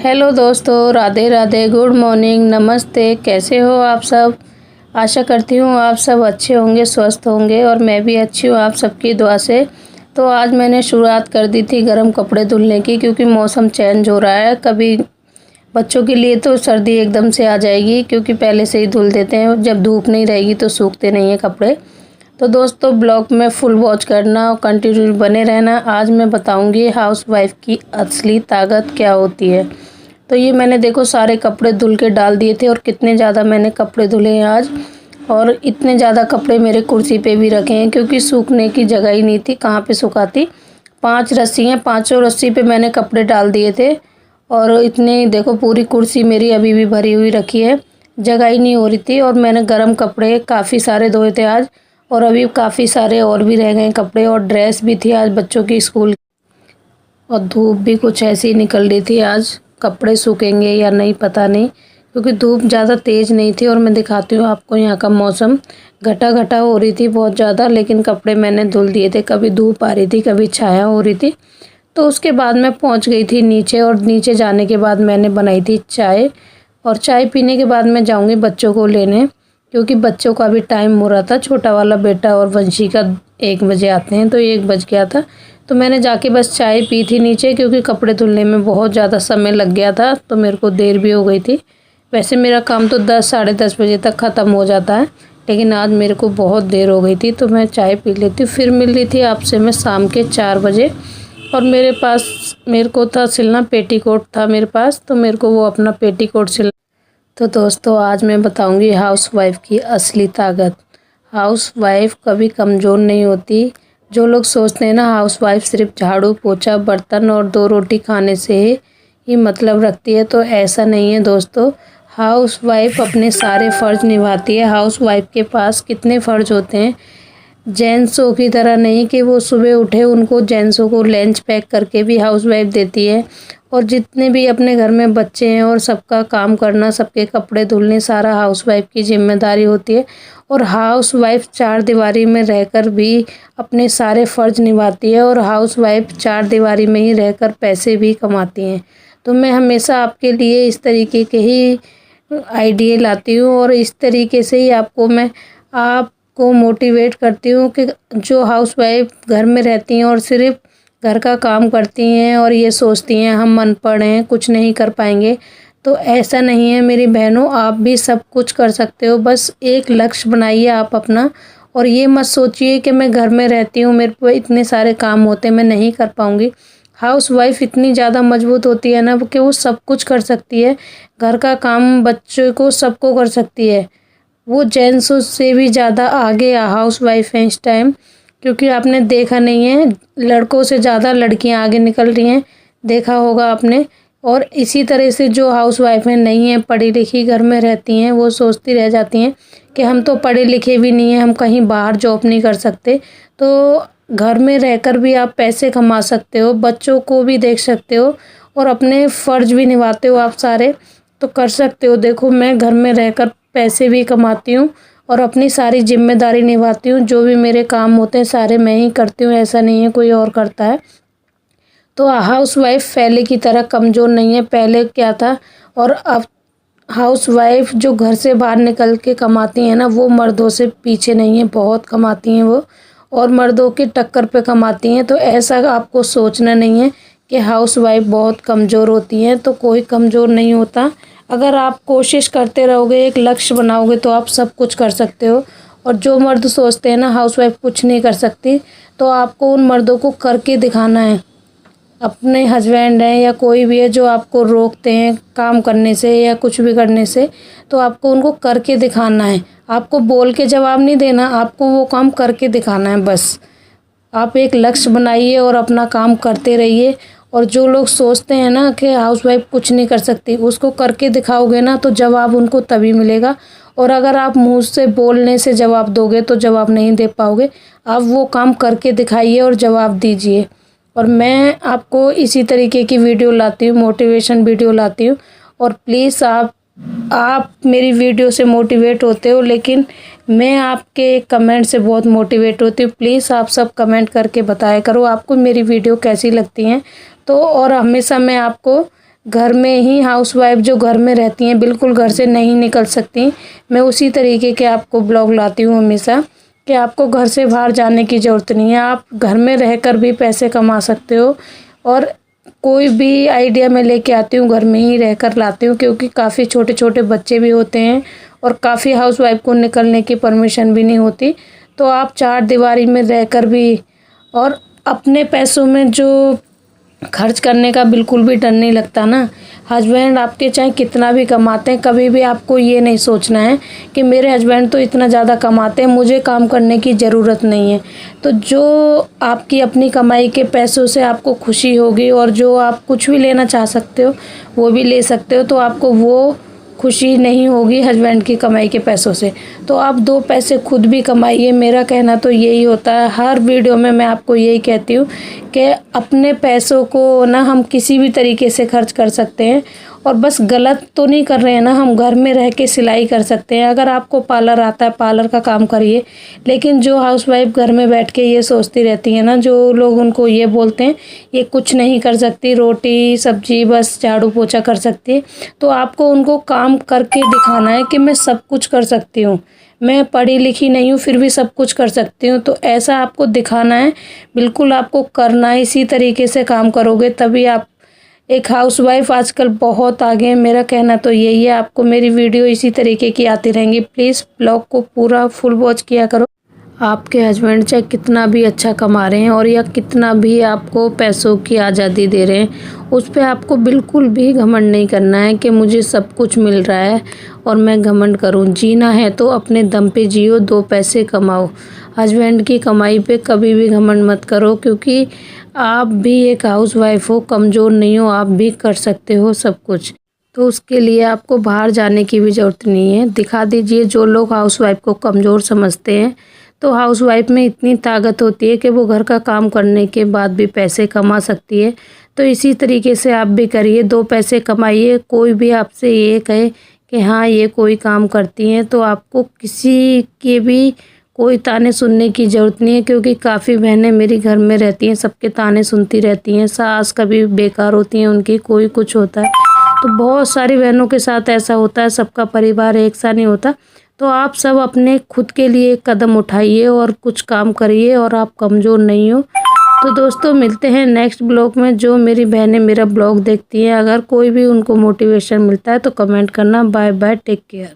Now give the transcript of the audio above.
Hello दोस्तों, Radhe Radhe, good morning, नमस्ते। कैसे हो आप सब? आशा करती हूँ आप सब अच्छे होंगे, स्वस्थ होंगे और मैं भी अच्छी हूँ आप सबकी दुआ से। तो आज मैंने शुरुआत कर दी थी गर्म कपड़े धुलने की, क्योंकि मौसम चेंज हो रहा है। कभी बच्चों के लिए तो सर्दी एकदम से आ जाएगी, क्योंकि पहले से ही धुल देते हैं। जब धूप नहीं रहेगी तो सूखते नहीं हैं कपड़े। तो दोस्तों, ब्लॉग में फुल वॉच करना और कंटिन्यू बने रहना। आज मैं बताऊंगी हाउसवाइफ की असली ताकत क्या होती है। तो ये मैंने देखो सारे कपड़े धुल के डाल दिए थे, और कितने ज़्यादा मैंने कपड़े धुले हैं आज। और इतने ज़्यादा कपड़े मेरे कुर्सी पे भी रखे हैं, क्योंकि सूखने की जगह ही नहीं थी, कहाँ पे सुखाती। 5 रस्सी हैं, पाँचों रस्सी पे मैंने कपड़े डाल दिए थे। और इतने देखो, पूरी कुर्सी मेरी अभी भी भरी हुई रखी है, जगह ही नहीं हो रही थी। और मैंने गर्म कपड़े काफ़ी सारे धोए थे आज, और अभी काफ़ी सारे और भी रह गए कपड़े। और ड्रेस भी थी आज बच्चों की स्कूल, और धूप भी कुछ ऐसी ही निकल रही थी आज। कपड़े सूखेंगे या नहीं पता नहीं, क्योंकि धूप ज़्यादा तेज़ नहीं थी। और मैं दिखाती हूँ आपको यहाँ का मौसम, घटा घटा हो रही थी बहुत ज़्यादा, लेकिन कपड़े मैंने धुल दिए थे। कभी धूप आ रही थी, कभी छाया हो रही थी। तो उसके बाद मैं पहुँच गई थी नीचे, और नीचे जाने के बाद मैंने बनाई थी चाय। और चाय पीने के बाद मैं जाऊँगी बच्चों को लेने, क्योंकि बच्चों का भी टाइम हो रहा था। छोटा वाला बेटा और वंशी का 1 बजे आते हैं, तो 1 बज गया था। तो मैंने जाके बस चाय पी थी नीचे, क्योंकि कपड़े धुलने में बहुत ज़्यादा समय लग गया था, तो मेरे को देर भी हो गई थी। वैसे मेरा काम तो 10 साढ़े 10 बजे तक ख़त्म हो जाता है, लेकिन आज मेरे को बहुत देर हो गई थी। तो मैं चाय पी लेती। फिर मिल रही थी आपसे मैं शाम के 4 बजे, और मेरे को था सिलना, पेटीकोट था मेरे पास, तो मेरे को वो अपना पेटीकोट सिल। तो दोस्तों, आज मैं बताऊंगी हाउसवाइफ की असली ताकत। हाउसवाइफ कभी कमज़ोर नहीं होती। जो लोग सोचते हैं ना हाउसवाइफ सिर्फ झाड़ू पोछा बर्तन और 2 रोटी खाने से ही मतलब रखती है, तो ऐसा नहीं है दोस्तों। हाउसवाइफ अपने सारे फ़र्ज़ निभाती है। हाउसवाइफ के पास कितने फ़र्ज़ होते हैं, जेंट्सों की तरह नहीं कि वो सुबह उठे उनको जेंट्सों को लंच पैक करके भी हाउसवाइफ देती है। और जितने भी अपने घर में बच्चे हैं और सबका काम करना, सबके कपड़े धुलने, सारा हाउसवाइफ की जिम्मेदारी होती है। और हाउसवाइफ 4 दीवारी में रहकर भी अपने सारे फ़र्ज़ निभाती है, और हाउसवाइफ 4 दीवारी में ही रहकर पैसे भी कमाती हैं। तो मैं हमेशा आपके लिए इस तरीके के ही आइडिया लाती हूँ, और इस तरीके से ही आपको मोटिवेट करती हूँ कि जो हाउसवाइफ घर में रहती हैं और सिर्फ घर का काम करती हैं और ये सोचती हैं हम अनपढ़ हैं, कुछ नहीं कर पाएंगे, तो ऐसा नहीं है मेरी बहनों। आप भी सब कुछ कर सकते हो। बस एक लक्ष्य बनाइए आप अपना, और ये मत सोचिए कि मैं घर में रहती हूँ, मेरे पे इतने सारे काम होते हैं, मैं नहीं कर पाऊँगी। हाउसवाइफ इतनी ज़्यादा मजबूत होती है ना कि वो सब कुछ कर सकती है। घर का काम, बच्चों को, सबको कर सकती है। वो जेंट्सों से भी ज़्यादा आगे हाउसवाइफ हैं इस टाइम, क्योंकि आपने देखा नहीं है, लड़कों से ज़्यादा लड़कियां आगे निकल रही हैं, देखा होगा आपने। और इसी तरह से जो हाउसवाइफ हैं, नहीं हैं पढ़ी लिखी, घर में रहती हैं, वो सोचती रह जाती हैं कि हम तो पढ़े लिखे भी नहीं हैं, हम कहीं बाहर जॉब नहीं कर सकते। तो घर में रहकर भी आप पैसे कमा सकते हो, बच्चों को भी देख सकते हो, और अपने फ़र्ज़ भी निभाते हो आप सारे, तो कर सकते हो। देखो, मैं घर में रहकर पैसे भी कमाती हूँ और अपनी सारी जिम्मेदारी निभाती हूँ। जो भी मेरे काम होते हैं सारे मैं ही करती हूँ, ऐसा नहीं है कोई और करता है। तो हाउसवाइफ पहले की तरह कमज़ोर नहीं है। पहले क्या था और अब हाउसवाइफ जो घर से बाहर निकल के कमाती हैं ना, वो मर्दों से पीछे नहीं है, बहुत कमाती हैं वो, और मर्दों की टक्कर पे कमाती हैं। तो ऐसा आपको सोचना नहीं है कि हाउसवाइफ बहुत कमज़ोर होती हैं, तो कोई कमज़ोर नहीं होता। अगर आप कोशिश करते रहोगे, एक लक्ष्य बनाओगे, तो आप सब कुछ कर सकते हो। और जो मर्द सोचते हैं ना हाउसवाइफ कुछ नहीं कर सकती, तो आपको उन मर्दों को करके दिखाना है। अपने हस्बैंड हैं या कोई भी है जो आपको रोकते हैं काम करने से या कुछ भी करने से, तो आपको उनको करके दिखाना है। आपको बोल के जवाब नहीं देना, आपको वो काम करके दिखाना है बस। आप एक लक्ष्य बनाइए और अपना काम करते रहिए। और जो लोग सोचते हैं ना कि हाउसवाइफ कुछ नहीं कर सकती, उसको करके दिखाओगे ना, तो जवाब उनको तभी मिलेगा। और अगर आप मुँह से बोलने से जवाब दोगे तो जवाब नहीं दे पाओगे। आप वो काम करके दिखाइए और जवाब दीजिए। और मैं आपको इसी तरीके की वीडियो लाती हूँ, मोटिवेशन वीडियो लाती हूँ। और प्लीज़ आप मेरी वीडियो से मोटिवेट होते हो, लेकिन मैं आपके कमेंट से बहुत मोटिवेट होती हूँ। प्लीज़ आप सब कमेंट करके बताया करो आपको मेरी वीडियो कैसी लगती हैं। तो और हमेशा मैं आपको घर में ही हाउसवाइफ जो घर में रहती हैं, बिल्कुल घर से नहीं निकल सकती, मैं उसी तरीके के आपको ब्लॉग लाती हूँ हमेशा कि आपको घर से बाहर जाने की ज़रूरत नहीं है। आप घर में रहकर भी पैसे कमा सकते हो। और कोई भी आइडिया मैं लेके आती हूँ घर में ही रहकर लाती हूँ, क्योंकि काफ़ी छोटे छोटे बच्चे भी होते हैं और काफ़ी हाउसवाइफ को निकलने की परमिशन भी नहीं होती। तो आप चार दीवारी में रहकर भी और अपने पैसों में जो खर्च करने का बिल्कुल भी डर नहीं लगता ना। हस्बैंड आपके चाहे कितना भी कमाते हैं, कभी भी आपको ये नहीं सोचना है कि मेरे हस्बैंड तो इतना ज़्यादा कमाते हैं, मुझे काम करने की ज़रूरत नहीं है। तो जो आपकी अपनी कमाई के पैसों से आपको खुशी होगी और जो आप कुछ भी लेना चाह सकते हो वो भी ले सकते हो, तो आपको वो खुशी नहीं होगी हस्बैंड की कमाई के पैसों से। तो आप दो पैसे खुद भी कमाइए। मेरा कहना तो यही होता है, हर वीडियो में मैं आपको यही कहती हूँ कि अपने पैसों को ना हम किसी भी तरीके से खर्च कर सकते हैं। और बस गलत तो नहीं कर रहे हैं ना, हम घर में रह के सिलाई कर सकते हैं। अगर आपको पार्लर आता है, पार्लर का काम करिए। लेकिन जो हाउसवाइफ घर में बैठ के ये सोचती रहती है ना, जो लोग उनको ये बोलते हैं ये कुछ नहीं कर सकती, रोटी सब्जी बस झाड़ू पोछा कर सकती है, तो आपको उनको काम करके दिखाना है कि मैं सब कुछ कर सकती हूँ, मैं पढ़ी लिखी नहीं हूँ फिर भी सब कुछ कर सकती हूँ। तो ऐसा आपको दिखाना है, बिल्कुल आपको करना है। इसी तरीके से काम करोगे तभी आप एक हाउसवाइफ आजकल बहुत आगे है। मेरा कहना तो यही है। आपको मेरी वीडियो इसी तरीके की आती रहेंगी। प्लीज़ ब्लॉग को पूरा फुल वॉच किया करो। आपके हस्बैंड चाहे कितना भी अच्छा कमा रहे हैं और या कितना भी आपको पैसों की आज़ादी दे रहे हैं, उस पर आपको बिल्कुल भी घमंड नहीं करना है कि मुझे सब कुछ मिल रहा है और मैं घमंड करूं। जीना है तो अपने दम पे जियो, दो पैसे कमाओ। हस्बैंड की कमाई पे कभी भी घमंड मत करो, क्योंकि आप भी एक हाउसवाइफ हो, कमज़ोर नहीं हो, आप भी कर सकते हो सब कुछ। तो उसके लिए आपको बाहर जाने की भी ज़रूरत नहीं है। दिखा दीजिए। जो लोग हाउसवाइफ को कमज़ोर समझते हैं, तो हाउसवाइफ में इतनी ताकत होती है कि वो घर का काम करने के बाद भी पैसे कमा सकती है। तो इसी तरीके से आप भी करिए, दो पैसे कमाइए। कोई भी आपसे ये कहे कि हाँ ये कोई काम करती हैं, तो आपको किसी के भी कोई ताने सुनने की ज़रूरत नहीं है, क्योंकि काफ़ी बहनें मेरी घर में रहती हैं, सबके ताने सुनती रहती हैं। सास कभी बेकार होती हैं उनकी, कोई कुछ होता है, तो बहुत सारी बहनों के साथ ऐसा होता है। सबका परिवार एक सा नहीं होता। तो आप सब अपने खुद के लिए कदम उठाइए और कुछ काम करिए, और आप कमज़ोर नहीं हो। तो दोस्तों मिलते हैं नेक्स्ट ब्लॉग में। जो मेरी बहनें मेरा ब्लॉग देखती हैं, अगर कोई भी उनको मोटिवेशन मिलता है तो कमेंट करना। Bye bye, take care.